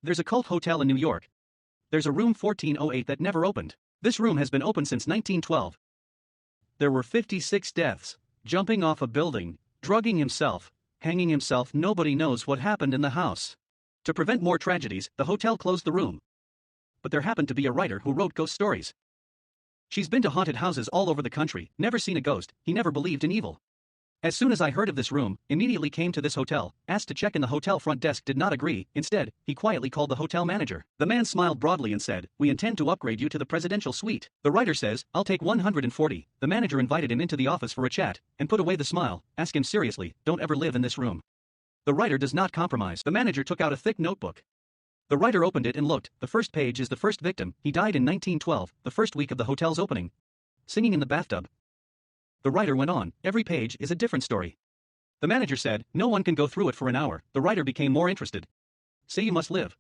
There's a cult hotel in New York. There's a room 1408 that never opened. This room has been open since 1912. There were 56 deaths, jumping off a building, drugging himself, hanging himself. Nobody knows what happened in the house. To prevent more tragedies, the hotel closed the room. But there happened to be a writer who wrote ghost stories. She's been to haunted houses all over the country, never seen a ghost. He never believed in evil. As soon as I heard of this room, immediately came to this hotel, asked to check in. The hotel front desk did not agree. Instead, he quietly called the hotel manager. The man smiled broadly and said, "We intend to upgrade you to the presidential suite." The writer says, "I'll take 140. The manager invited him into the office for a chat, and put away the smile, ask him seriously, "Don't ever live in this room." The writer does not compromise. The manager took out a thick notebook. The writer opened it and looked. The first page is the first victim. He died in 1912, the first week of the hotel's opening. Singing in the bathtub. The writer went on, every page is a different story. The manager said, "No one can go through it for an hour." The writer became more interested. "Say you must live."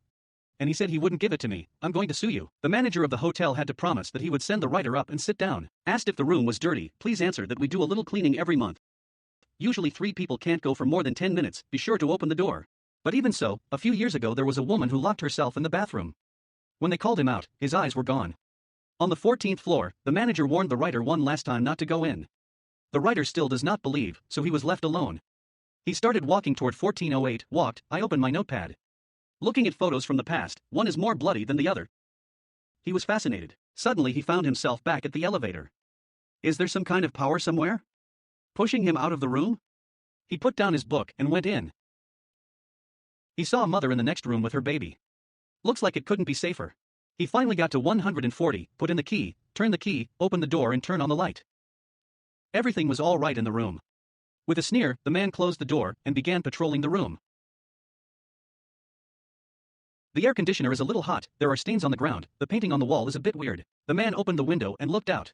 And he said he wouldn't give it to me. "I'm going to sue you." The manager of the hotel had to promise that he would send the writer up and sit down. Asked if the room was dirty, "Please answer that we do a little cleaning every month. Usually 3 people can't go for more than 10 minutes, be sure to open the door." But even so, a few years ago there was a woman who locked herself in the bathroom. When they called him out, his eyes were gone. On the 14th floor, the manager warned the writer one last time not to go in. The writer still does not believe, so he was left alone. He started walking toward 1408, walked, I opened my notepad. Looking at photos from the past, one is more bloody than the other. He was fascinated. Suddenly he found himself back at the elevator. Is there some kind of power somewhere pushing him out of the room? He put down his book and went in. He saw a mother in the next room with her baby. Looks like it couldn't be safer. He finally got to 140, put in the key, turned the key, opened the door and turned on the light. Everything was all right in the room. With a sneer, the man closed the door and began patrolling the room. The air conditioner is a little hot, there are stains on the ground, the painting on the wall is a bit weird. The man opened the window and looked out.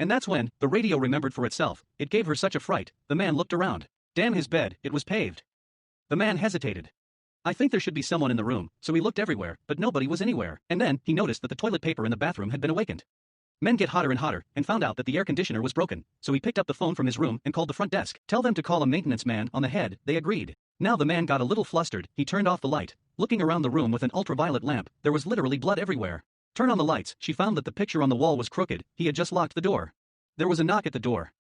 And that's when the radio remembered for itself. It gave her such a fright. The man looked around. Damn, his bed, it was paved. The man hesitated. I think there should be someone in the room, so he looked everywhere, but nobody was anywhere. And then, he noticed that the toilet paper in the bathroom had been awakened. Men get hotter and hotter, and found out that the air conditioner was broken, so he picked up the phone from his room and called the front desk. Tell them to call a maintenance man on the head, they agreed. Now the man got a little flustered, he turned off the light. Looking around the room with an ultraviolet lamp, there was literally blood everywhere. Turn on the lights, she found that the picture on the wall was crooked, he had just locked the door. There was a knock at the door.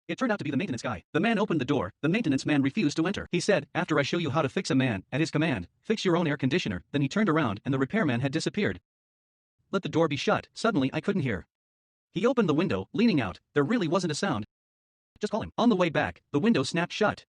It turned out to be the maintenance guy. The man opened the door, the maintenance man refused to enter. He said, "After I show you how to fix a man," at his command, "fix your own air conditioner." Then he turned around and the repairman had disappeared. Let the door be shut. Suddenly I couldn't hear. He opened the window, leaning out, there really wasn't a sound. Just call him. On the way back, the window snapped shut.